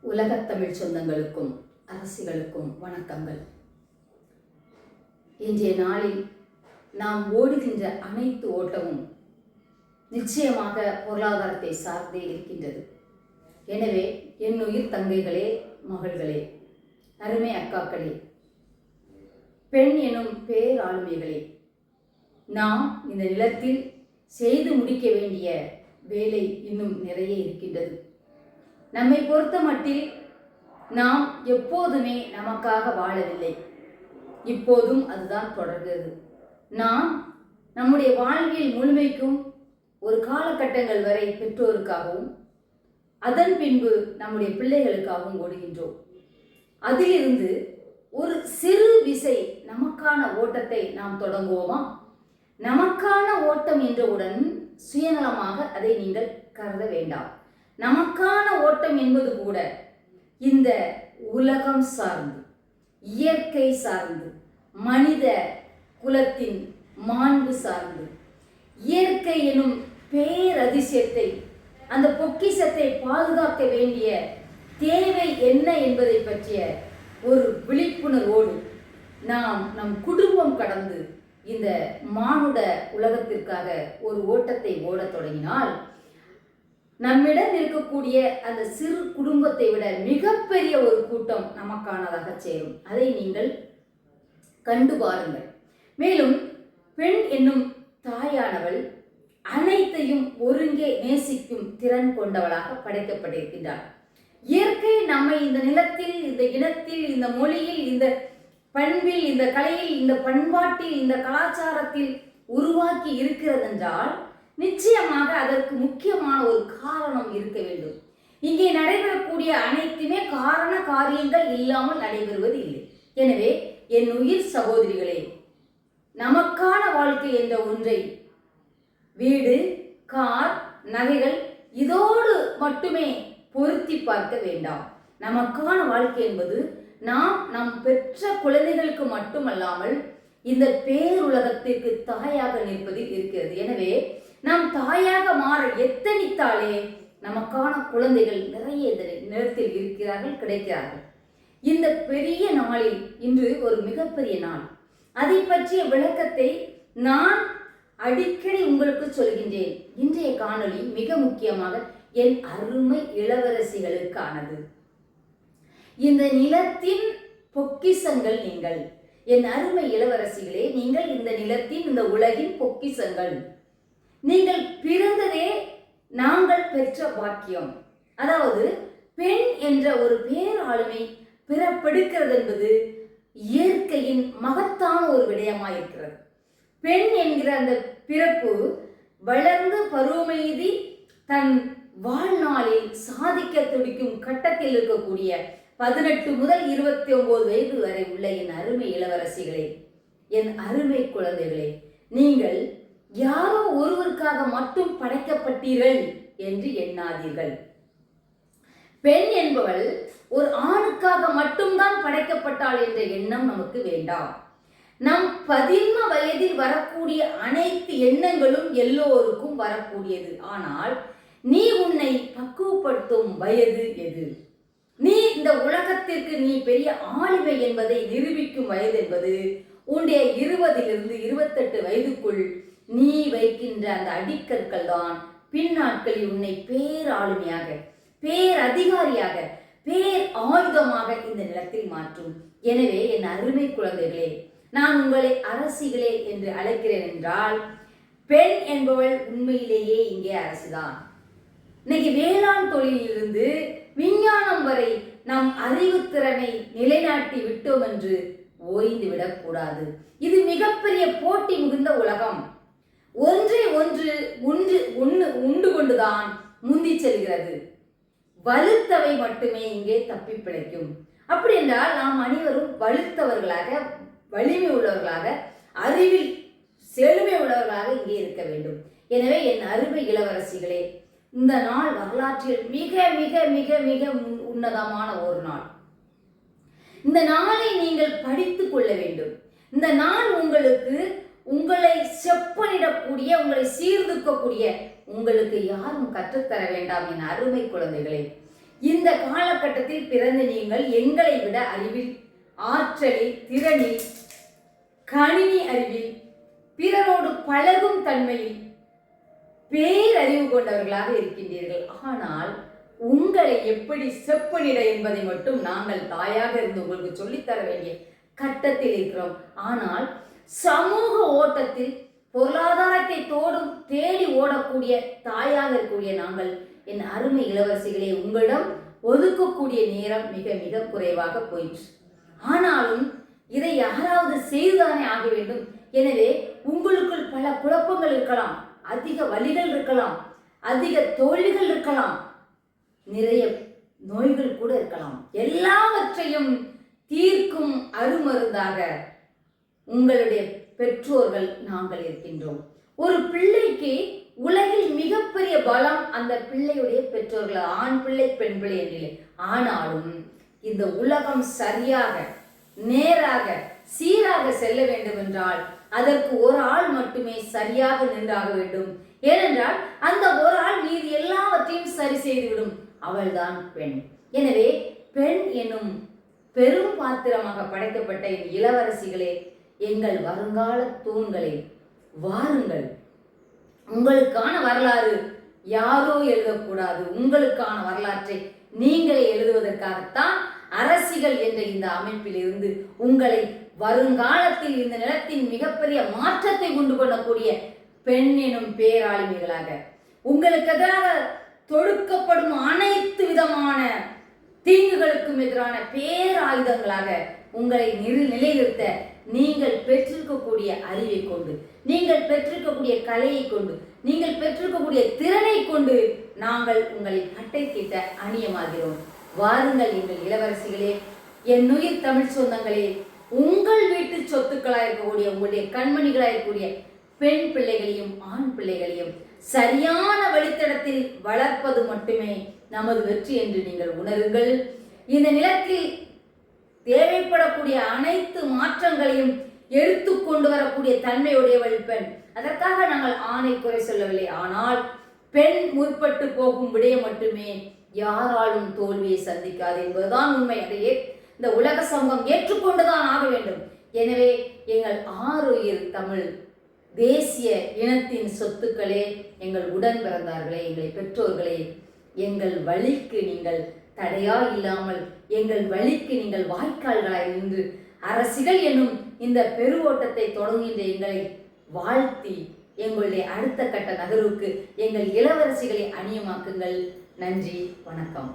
உலகத் தமிழ் சொந்தங்களுக்கும் அரசிகளுக்கும் வணக்கங்கள். இன்றைய நாளில் நாம் ஓடுகின்ற அனைத்து ஓட்டமும் நிச்சயமாக பொருளாதாரத்தை சார்ந்தே இருக்கின்றது. எனவே என்னுயிர் தங்கைகளே, மகள்களே, அருமை அக்காக்களே, பெண் எனும் பேராளுமைகளே, நாம் இந்த நிலத்தில் செய்து முடிக்க வேண்டிய வேலை இன்னும் நிறைய இருக்கின்றது. நம்மை பொறுத்த மட்டில் நாம் எப்போதுமே நமக்காக வாழவில்லை, இப்போதும் அதுதான் தொடர்கிறது. நாம் நம்முடைய வாழ்வில் முழுமைக்கும் ஒரு காலகட்டங்கள் வரை பெற்றோருக்காகவும் அதன் பின்பு நம்முடைய பிள்ளைகளுக்காகவும் ஓடுகின்றோம். அதிலிருந்து ஒரு சிறு விசை நமக்கான ஓட்டத்தை நாம் தொடங்குவோமா? நமக்கான ஓட்டம் என்றவுடன் சுயநலமாக அதை நீங்கள் கருத வேண்டாம். நமக்கான ஓட்டம் என்பது கூட இந்த உலகம் சார்ந்து, இயற்கை சார்ந்து, மனித குலத்தின் மாண்பு சார்ந்து, இயற்கை எனும் பேரதிசயத்தை, அந்த பொக்கிஷத்தை பாதுகாக்க வேண்டிய தேவை என்ன என்பதை பற்றிய ஒரு விழிப்புணர்வோடு நாம் நம் குடும்பம் கடந்து இந்த மானுட உலகத்திற்காக ஒரு ஓட்டத்தை ஓடத் தொடங்கினால், நம்மிடம் இருக்கக்கூடிய அந்த சிறு குடும்பத்தை விட மிகப்பெரிய ஒரு கூட்டம் நமக்கானதாக சேரும். அதை நீங்கள் கண்டு பாருங்கள். மேலும் பெண் என்னும் தாயானவள் அனைத்தையும் ஒருங்கே நேசிக்கும் திறன் கொண்டவளாக படைக்கப்பட்டிருக்கின்றாள். இயற்கை நம்மை இந்த நிலத்தில், இந்த இனத்தில், இந்த மொழியில், இந்த பண்பில், இந்த கலையில், இந்த பண்பாட்டில், இந்த கலாச்சாரத்தில் உருவாக்கி இருக்கிறது என்றால் நிச்சயமாக அதற்கு முக்கியமான ஒரு காரணம் இருக்க வேண்டும். இங்கே நடைபெறக்கூடிய அனைத்துமே காரண காரியங்கள் இல்லாமல் நடைபெறுவது இல்லை. எனவே என் உயிர் சகோதரிகளே, நமக்கான வாழ்க்கை என்ற ஒன்றை வீடு, கார், நகைகள் இதோடு மட்டுமே பொருத்தி பார்க்க வேண்டாம். நமக்கான வாழ்க்கை என்பது நம் பெற்ற குழந்தைகளுக்கு மட்டுமல்லாமல் இந்த பேருலகத்திற்கு தாயாக நிற்பதில் இருக்கிறது. எனவே நாம் தாயாக மாற எத்தனித்தாலே நமக்கான குழந்தைகள் நிறைய இந்த நிலத்தில் இருக்கிறார்கள், கிடைக்கிறார்கள். இந்த பெரிய நாளில் இன்று ஒரு மிகப்பெரிய நாள். அதை பற்றிய விளக்கத்தை நான் அடிக்கடி உங்களுக்கு சொல்கின்றேன். இன்றைய காணொளி மிக முக்கியமாக என் அருமை இளவரசிகளுக்கானது. இந்த நிலத்தின் பொக்கிஷங்கள் நீங்கள், என் அருமை இளவரசிகளே, நீங்கள் இந்த நிலத்தின், இந்த உலகின் பொக்கிஷங்கள். நீங்கள் பிறந்ததே நாங்கள் பெற்ற பாக்கியம். அதாவது பெண் என்ற ஒரு பேராளுமை பிறப்பெடுக்கிறது என்பது இயற்கையின் மகத்தான ஒரு விடயமாயிருக்கிறது. பெண் என்கிற அந்த பிறப்பு வளர்ந்து பருவமெய்தி தன் வாழ்நாளில் சாதிக்க துடிக்கும் கட்டத்தில் இருக்கக்கூடிய 18 முதல் 29 வயது வரை உள்ள என் அருமை இளவரசிகளே, என் அருமை குழந்தைகளே, நீங்கள் யாரோ ஒருவருக்காக மட்டும் படைக்கப்பட்டீர்கள் என்று எண்ணாதீர்கள். பெண் என்பவள் ஒரு ஆணுக்காக மட்டும்தான் படைக்கப்பட்டாள் என்ற எண்ணம் நமக்கு வேண்டாம். நம் 11 வயதில் வரக்கூடிய அனைத்து எண்ணங்களும் எல்லோருக்கும் வரக்கூடியது. ஆனால் நீ உன்னை பக்குவப்படுத்தும் வயது எது? நீ இந்த உலகத்திற்கு நீ பெரிய ஆளுமை என்பதை நிரூபிக்கும் வயது என்பது உன்னுடைய 20 - 28 வயதுக்குள் நீ வைக்கின்ற அந்த அடிக்கற்கள் தான் பின்னாட்களில் உன்னை பேராளுமையாக, பேரதிகாரியாக, பேர் ஆயுதமாக இந்த நிலத்தில் மாற்றும். எனவே என் அருமை குழந்தைகளே, நான் உங்களை அரசிகளே என்று அழைக்கிறேன் என்றால், பெண் என்பவள் உண்மையிலேயே இங்கே அரசுதான். இன்னைக்கு வேளாண் தொழிலிலிருந்து விஞ்ஞானம் வரை நம் அறிவுத்திறனை நிலைநாட்டி விட்டோம் என்று ஓய்ந்து விடக்கூடாது. இது மிகப்பெரிய போட்டி மிகுந்த உலகம். ஒன்றை ஒன்று உண்டு கொண்டுதான் முந்தி செல்கிறது. வலுத்தவை மட்டுமே இங்கே தப்பி பிழைக்கும். அப்படி என்றால் நாம் அனைவரும் வலுத்தவர்களாக, வலிமை உள்ளவர்களாக, அறிவில் செழுமை உள்ளவர்களாக இங்கே இருக்க வேண்டும். எனவே என் அருமை இளவரசிகளே, இந்த நாள் வரலாற்றில் மிக மிக மிக மிக உன்னதமான ஒரு நாள். இந்த நாளை நீங்கள் படித்துக் கொள்ள வேண்டும். இந்த நாள் உங்களுக்கு, உங்களை செப்பனிடக்கூடிய, உங்களை சீர்தூக்கக்கூடிய, உங்களுக்கு யாரும் கற்றுத்தர வேண்டாம் என் அருமை குழந்தைகளே. இந்த காலகட்டத்தில் பிறந்த நீங்கள் எங்களை விட அறிவில், ஆற்றலில், திறனில், கணினி அறிவில், பிறரோடு பழகும் தன்மையில் பேரறிவு கொண்டவர்களாக இருக்கின்றீர்கள். ஆனால் உங்களை எப்படி செப்பனிட என்பதை மட்டும் நாங்கள் தாயாக இருந்து உங்களுக்கு சொல்லித்தர வேண்டிய கட்டத்தில் இருக்கிறோம். ஆனால் சமூக ஓட்டத்தில் பொருளாதாரத்தை தேடி ஓடக்கூடிய தாயாக இருக்கக்கூடிய நாங்கள், என் அருமை இளவரசிகளே, உங்களிடம் ஒதுக்கக்கூடிய நேரம் மிக மிக குறைவாக போயிற்று. ஆனாலும் இதை யாராவது செய்துதானே ஆக வேண்டும். எனவே உங்களுக்குள் பல குழப்பங்கள் இருக்கலாம், அதிக வலிகள் இருக்கலாம், அதிக தோல்விகள் இருக்கலாம், நிறைய நோய்கள் கூட இருக்கலாம். எல்லாவற்றையும் தீர்க்கும் அருமருந்தாக உங்களுடைய பெற்றோர்கள் நாங்கள் இருக்கின்றோம். ஒரு பிள்ளைக்கு உலகில் மிகப்பெரிய பலம் அந்த பிள்ளையுடைய பெற்றோர்கள், ஆண் பிள்ளை பெண் பிள்ளை என்றில்லை. ஆனாலும் இந்த உலகம் சரியாக நேராக சீராக செல்ல வேண்டும் என்றால் அதற்கு ஒரு ஆள் மட்டுமே சரியாக நின்றாக வேண்டும். ஏனென்றால் அந்த ஒரு ஆள் மீது எல்லாவற்றையும் சரி செய்துவிடும். அவள்தான் பெண். எனவே பெண் என்னும் பெரும் பாத்திரமாக படைக்கப்பட்ட இளவரசிகளே, எங்கள் வருங்கால தூண்களே, வாருங்கள். உங்களுக்கான வரலாறு யாரோ எழுதக்கூடாது. உங்களுக்கான வரலாற்றை நீங்களே எழுதுவதற்காகத்தான் அரசிகள் என்ற இந்த அமைப்பில் இருந்து உங்களை வருங்காலத்தில் இந்த நிலத்தின் மிகப்பெரிய மாற்றத்தை உண்டு பண்ணக்கூடிய பெண் எனும் பேராளுமைகளாக, உங்களுக்கு எதிராக தொடுக்கப்படும் அனைத்து விதமான தீங்குகளுக்கும் எதிரான பேராயுதங்களாக உங்களை நிலைநிறுத்த நீங்கள் பெற்றிருக்கக்கூடிய அறிவை கொண்டு, நீங்கள் பெற்றிருக்கக்கூடிய கலையை கொண்டு, நீங்கள் பெற்றிருக்கக்கூடிய திறனை கொண்டு நாங்கள் உங்களை பட்டை தீட்ட அணியமாகிறோம். வாருங்கள் எங்கள் இளவரசிகளே, என் உயிர் தமிழ் சொந்தங்களே, உங்கள் வீட்டு சொத்துக்களாக இருக்கக்கூடிய, உங்களுடைய கண்மணிகளாக இருக்கக்கூடிய பெண் பிள்ளைகளையும் ஆண் பிள்ளைகளையும் சரியான வழித்தடத்தில் வளர்ப்பது மட்டுமே நமது வெற்றி என்று நீங்கள் உணருங்கள். இந்த நிலத்தில் தேவைப்படக்கூடிய அனைத்து மாற்றங்களையும் எடுத்து கொண்டு வரக்கூடிய தன்மையுடையவள் பெண். அதற்காக நாங்கள் ஆணை குறை சொல்லவில்லை. ஆனால் பெண் முற்பட்டு போகும் விடயம் மட்டுமே யாராலும் தோல்வியை சந்திக்காது என்பதுதான் உண்மை. அதையே இந்த உலக சமூகம் ஏற்றுக்கொண்டுதான் ஆக வேண்டும். எனவே எங்கள் ஆருயிர் தமிழ் தேசிய இனத்தின் சொத்துக்களே, எங்கள் உடன் பிறந்தார்களே, எங்களை பெற்றோர்களே, எங்கள் வழிக்கு நீங்கள் தடையா இல்லாமல் எங்கள் வழிக்கு நீங்கள் வாய்க்கால்களாய் நின்று அரசிகள் என்னும் இந்த பெருவோட்டத்தை தொடங்குகின்ற எங்களை வாழ்த்தி எங்களுடைய அடுத்த கட்ட நகர்வுக்கு எங்கள் இளவரசிகளை அணியமாக்குங்கள். நன்றி, வணக்கம்.